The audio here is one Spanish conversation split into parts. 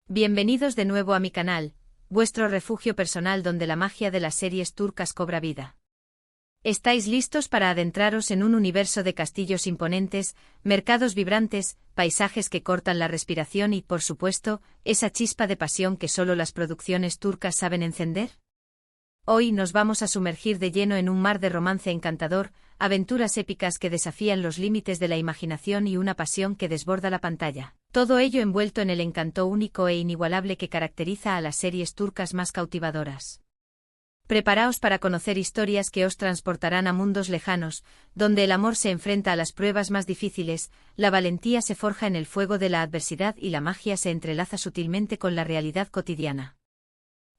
Bienvenidos de nuevo a mi canal, vuestro refugio personal donde la magia de las series turcas cobra vida. ¿Estáis listos para adentraros en un universo de castillos imponentes, mercados vibrantes, paisajes que cortan la respiración y, por supuesto, esa chispa de pasión que solo las producciones turcas saben encender? Hoy nos vamos a sumergir de lleno en un mar de romance encantador, aventuras épicas que desafían los límites de la imaginación y una pasión que desborda la pantalla. Todo ello envuelto en el encanto único e inigualable que caracteriza a las series turcas más cautivadoras. Preparaos para conocer historias que os transportarán a mundos lejanos, donde el amor se enfrenta a las pruebas más difíciles, la valentía se forja en el fuego de la adversidad y la magia se entrelaza sutilmente con la realidad cotidiana.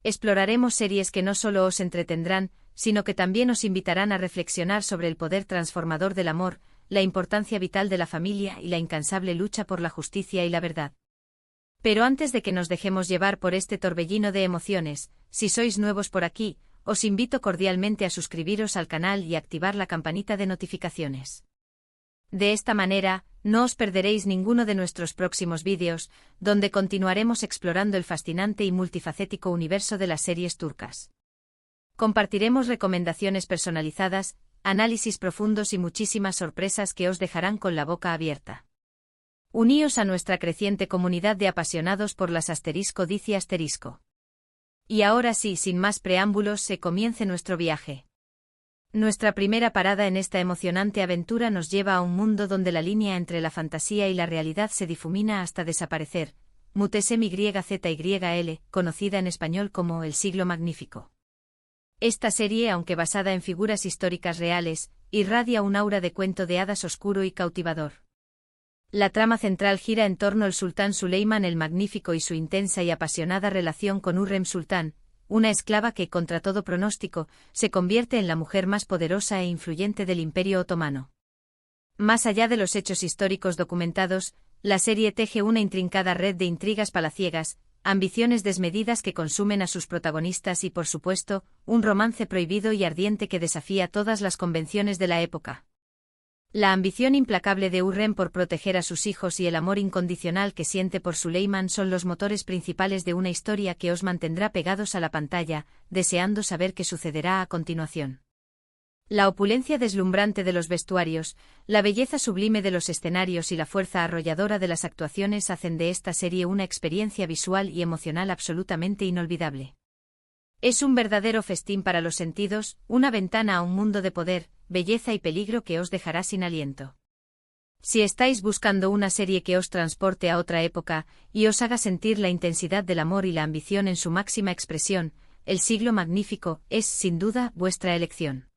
Exploraremos series que no solo os entretendrán, sino que también os invitarán a reflexionar sobre el poder transformador del amor, la importancia vital de la familia y la incansable lucha por la justicia y la verdad. Pero antes de que nos dejemos llevar por este torbellino de emociones, si sois nuevos por aquí, os invito cordialmente a suscribiros al canal y activar la campanita de notificaciones. De esta manera, no os perderéis ninguno de nuestros próximos vídeos, donde continuaremos explorando el fascinante y multifacético universo de las series turcas. Compartiremos recomendaciones personalizadas, análisis profundos y muchísimas sorpresas que os dejarán con la boca abierta. Uníos a nuestra creciente comunidad de apasionados por las *dici*. Y ahora sí, sin más preámbulos, se comience nuestro viaje. Nuestra primera parada en esta emocionante aventura nos lleva a un mundo donde la línea entre la fantasía y la realidad se difumina hasta desaparecer. Muhteşem YZYL, conocida en español como El Siglo Magnífico. Esta serie, aunque basada en figuras históricas reales, irradia un aura de cuento de hadas oscuro y cautivador. La trama central gira en torno al sultán Süleyman el Magnífico y su intensa y apasionada relación con Hürrem Sultán, una esclava que, contra todo pronóstico, se convierte en la mujer más poderosa e influyente del Imperio Otomano. Más allá de los hechos históricos documentados, la serie teje una intrincada red de intrigas palaciegas, ambiciones desmedidas que consumen a sus protagonistas y, por supuesto, un romance prohibido y ardiente que desafía todas las convenciones de la época. La ambición implacable de Hürrem por proteger a sus hijos y el amor incondicional que siente por Süleyman son los motores principales de una historia que os mantendrá pegados a la pantalla, deseando saber qué sucederá a continuación. La opulencia deslumbrante de los vestuarios, la belleza sublime de los escenarios y la fuerza arrolladora de las actuaciones hacen de esta serie una experiencia visual y emocional absolutamente inolvidable. Es un verdadero festín para los sentidos, una ventana a un mundo de poder, belleza y peligro que os dejará sin aliento. Si estáis buscando una serie que os transporte a otra época y os haga sentir la intensidad del amor y la ambición en su máxima expresión, El Siglo Magnífico es, sin duda, vuestra elección.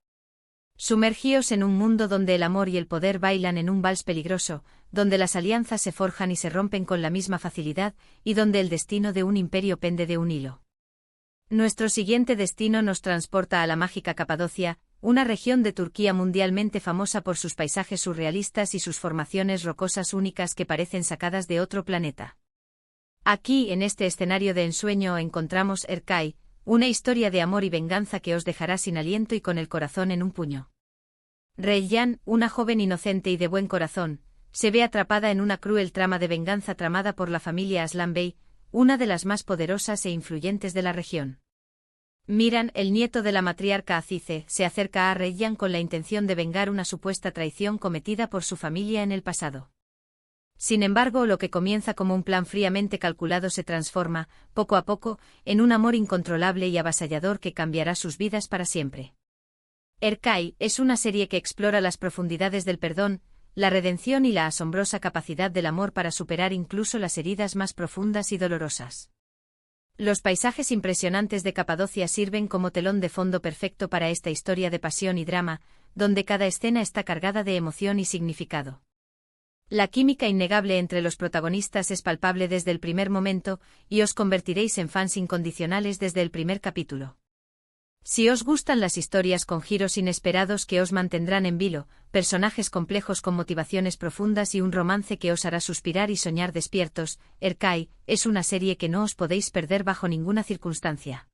Sumergíos en un mundo donde el amor y el poder bailan en un vals peligroso, donde las alianzas se forjan y se rompen con la misma facilidad, y donde el destino de un imperio pende de un hilo. Nuestro siguiente destino nos transporta a la mágica Capadocia, una región de Turquía mundialmente famosa por sus paisajes surrealistas y sus formaciones rocosas únicas que parecen sacadas de otro planeta. Aquí, en este escenario de ensueño, encontramos Erkay, una historia de amor y venganza que os dejará sin aliento y con el corazón en un puño. Reyyan, una joven inocente y de buen corazón, se ve atrapada en una cruel trama de venganza tramada por la familia Aslan Bey, una de las más poderosas e influyentes de la región. Miran, el nieto de la matriarca Azize, se acerca a Reyyan con la intención de vengar una supuesta traición cometida por su familia en el pasado. Sin embargo, lo que comienza como un plan fríamente calculado se transforma, poco a poco, en un amor incontrolable y avasallador que cambiará sus vidas para siempre. Erkay es una serie que explora las profundidades del perdón, la redención y la asombrosa capacidad del amor para superar incluso las heridas más profundas y dolorosas. Los paisajes impresionantes de Capadocia sirven como telón de fondo perfecto para esta historia de pasión y drama, donde cada escena está cargada de emoción y significado. La química innegable entre los protagonistas es palpable desde el primer momento, y os convertiréis en fans incondicionales desde el primer capítulo. Si os gustan las historias con giros inesperados que os mantendrán en vilo, personajes complejos con motivaciones profundas y un romance que os hará suspirar y soñar despiertos, Erkay es una serie que no os podéis perder bajo ninguna circunstancia.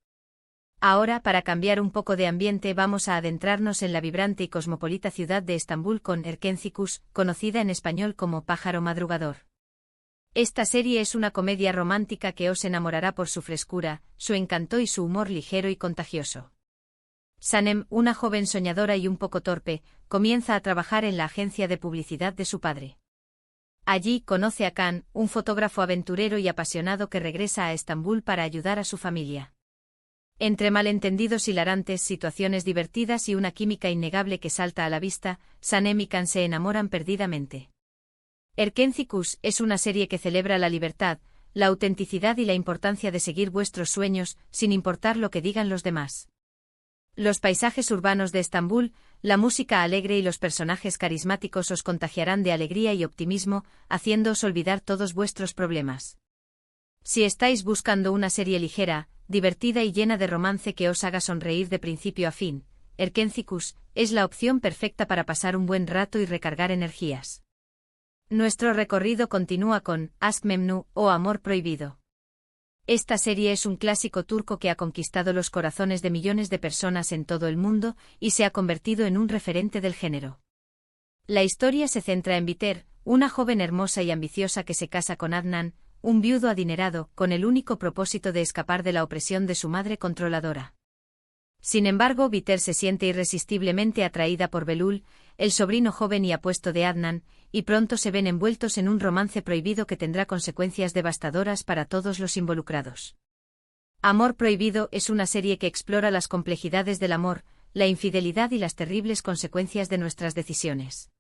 Ahora, para cambiar un poco de ambiente, vamos a adentrarnos en la vibrante y cosmopolita ciudad de Estambul con Erkencikus, conocida en español como Pájaro Madrugador. Esta serie es una comedia romántica que os enamorará por su frescura, su encanto y su humor ligero y contagioso. Sanem, una joven soñadora y un poco torpe, comienza a trabajar en la agencia de publicidad de su padre. Allí conoce a Khan, un fotógrafo aventurero y apasionado que regresa a Estambul para ayudar a su familia. Entre malentendidos hilarantes, situaciones divertidas y una química innegable que salta a la vista, Sanem y Khan se enamoran perdidamente. Erkencikus es una serie que celebra la libertad, la autenticidad y la importancia de seguir vuestros sueños, sin importar lo que digan los demás. Los paisajes urbanos de Estambul, la música alegre y los personajes carismáticos os contagiarán de alegría y optimismo, haciéndoos olvidar todos vuestros problemas. Si estáis buscando una serie ligera, divertida y llena de romance que os haga sonreír de principio a fin, Erkencikus es la opción perfecta para pasar un buen rato y recargar energías. Nuestro recorrido continúa con Aşk Memnu o Amor Prohibido. Esta serie es un clásico turco que ha conquistado los corazones de millones de personas en todo el mundo y se ha convertido en un referente del género. La historia se centra en Biter, una joven hermosa y ambiciosa que se casa con Adnan, un viudo adinerado, con el único propósito de escapar de la opresión de su madre controladora. Sin embargo, Biter se siente irresistiblemente atraída por Belul, el sobrino joven y apuesto de Adnan, y pronto se ven envueltos en un romance prohibido que tendrá consecuencias devastadoras para todos los involucrados. Amor Prohibido es una serie que explora las complejidades del amor, la infidelidad y las terribles consecuencias de nuestras decisiones.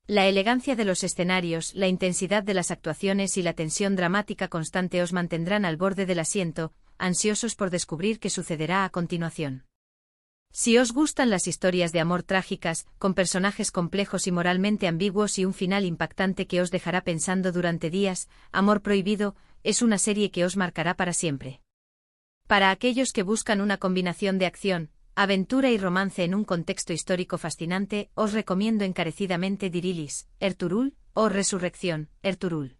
La elegancia de los escenarios, la intensidad de las actuaciones y la tensión dramática constante os mantendrán al borde del asiento, ansiosos por descubrir qué sucederá a continuación. Si os gustan las historias de amor trágicas, con personajes complejos y moralmente ambiguos y un final impactante que os dejará pensando durante días, Amor Prohibido es una serie que os marcará para siempre. Para aquellos que buscan una combinación de acción, aventura y romance en un contexto histórico fascinante, os recomiendo encarecidamente Dirilis, Ertuğrul, o Resurrección, Ertuğrul.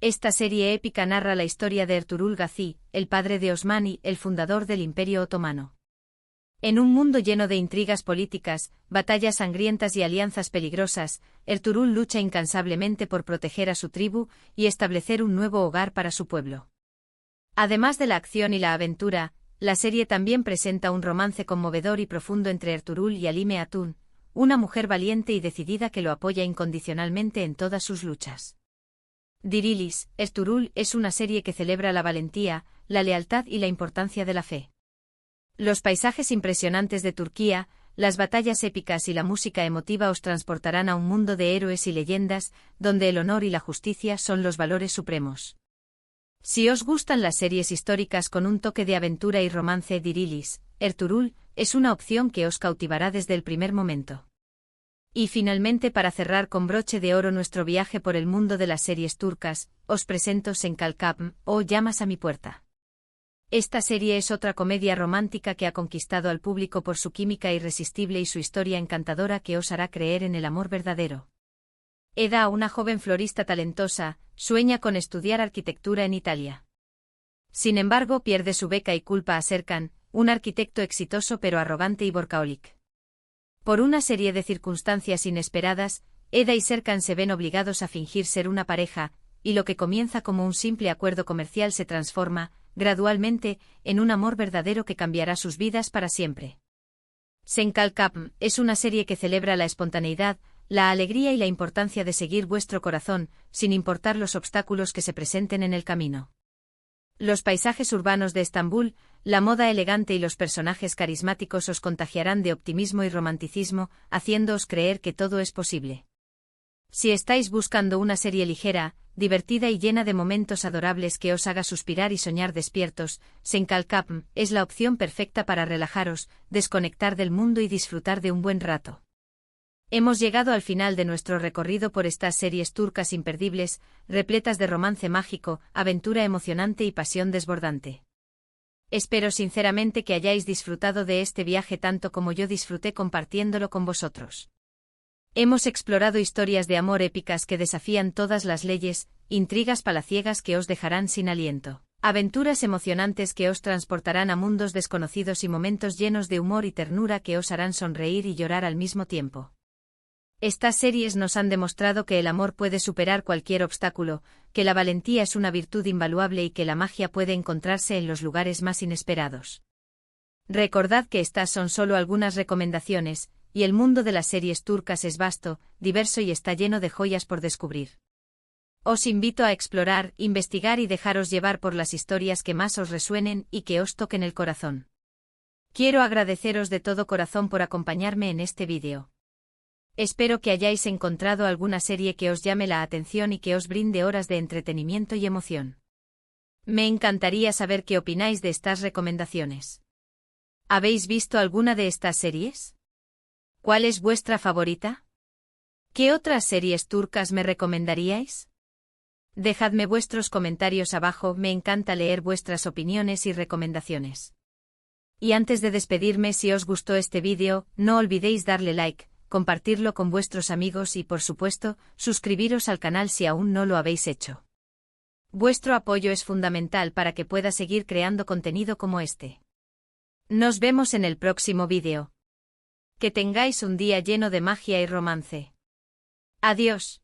Esta serie épica narra la historia de Ertuğrul Gazi, el padre de Osmani, el fundador del Imperio Otomano. En un mundo lleno de intrigas políticas, batallas sangrientas y alianzas peligrosas, Ertuğrul lucha incansablemente por proteger a su tribu y establecer un nuevo hogar para su pueblo. Además de la acción y la aventura, la serie también presenta un romance conmovedor y profundo entre Ertuğrul y Halime Hatun, una mujer valiente y decidida que lo apoya incondicionalmente en todas sus luchas. Dirilis, Ertuğrul es una serie que celebra la valentía, la lealtad y la importancia de la fe. Los paisajes impresionantes de Turquía, las batallas épicas y la música emotiva os transportarán a un mundo de héroes y leyendas, donde el honor y la justicia son los valores supremos. Si os gustan las series históricas con un toque de aventura y romance, Dirilis, Ertuğrul, es una opción que os cautivará desde el primer momento. Y finalmente, para cerrar con broche de oro nuestro viaje por el mundo de las series turcas, os presento Senkalkapm, o Llamas a mi puerta. Esta serie es otra comedia romántica que ha conquistado al público por su química irresistible y su historia encantadora que os hará creer en el amor verdadero. Eda, una joven florista talentosa, sueña con estudiar arquitectura en Italia. Sin embargo, pierde su beca y culpa a Serkan, un arquitecto exitoso pero arrogante y workaholic. Por una serie de circunstancias inesperadas, Eda y Serkan se ven obligados a fingir ser una pareja, y lo que comienza como un simple acuerdo comercial se transforma, gradualmente, en un amor verdadero que cambiará sus vidas para siempre. Senkalkapm es una serie que celebra la espontaneidad, la alegría y la importancia de seguir vuestro corazón, sin importar los obstáculos que se presenten en el camino. Los paisajes urbanos de Estambul, la moda elegante y los personajes carismáticos os contagiarán de optimismo y romanticismo, haciéndoos creer que todo es posible. Si estáis buscando una serie ligera, divertida y llena de momentos adorables que os haga suspirar y soñar despiertos, Senkalkapm es la opción perfecta para relajaros, desconectar del mundo y disfrutar de un buen rato. Hemos llegado al final de nuestro recorrido por estas series turcas imperdibles, repletas de romance mágico, aventura emocionante y pasión desbordante. Espero sinceramente que hayáis disfrutado de este viaje tanto como yo disfruté compartiéndolo con vosotros. Hemos explorado historias de amor épicas que desafían todas las leyes, intrigas palaciegas que os dejarán sin aliento, aventuras emocionantes que os transportarán a mundos desconocidos y momentos llenos de humor y ternura que os harán sonreír y llorar al mismo tiempo. Estas series nos han demostrado que el amor puede superar cualquier obstáculo, que la valentía es una virtud invaluable y que la magia puede encontrarse en los lugares más inesperados. Recordad que estas son solo algunas recomendaciones, y el mundo de las series turcas es vasto, diverso y está lleno de joyas por descubrir. Os invito a explorar, investigar y dejaros llevar por las historias que más os resuenen y que os toquen el corazón. Quiero agradeceros de todo corazón por acompañarme en este vídeo. Espero que hayáis encontrado alguna serie que os llame la atención y que os brinde horas de entretenimiento y emoción. Me encantaría saber qué opináis de estas recomendaciones. ¿Habéis visto alguna de estas series? ¿Cuál es vuestra favorita? ¿Qué otras series turcas me recomendaríais? Dejadme vuestros comentarios abajo, me encanta leer vuestras opiniones y recomendaciones. Y antes de despedirme, si os gustó este vídeo, no olvidéis darle like, compartirlo con vuestros amigos y, por supuesto, suscribiros al canal si aún no lo habéis hecho. Vuestro apoyo es fundamental para que pueda seguir creando contenido como este. Nos vemos en el próximo vídeo. Que tengáis un día lleno de magia y romance. Adiós.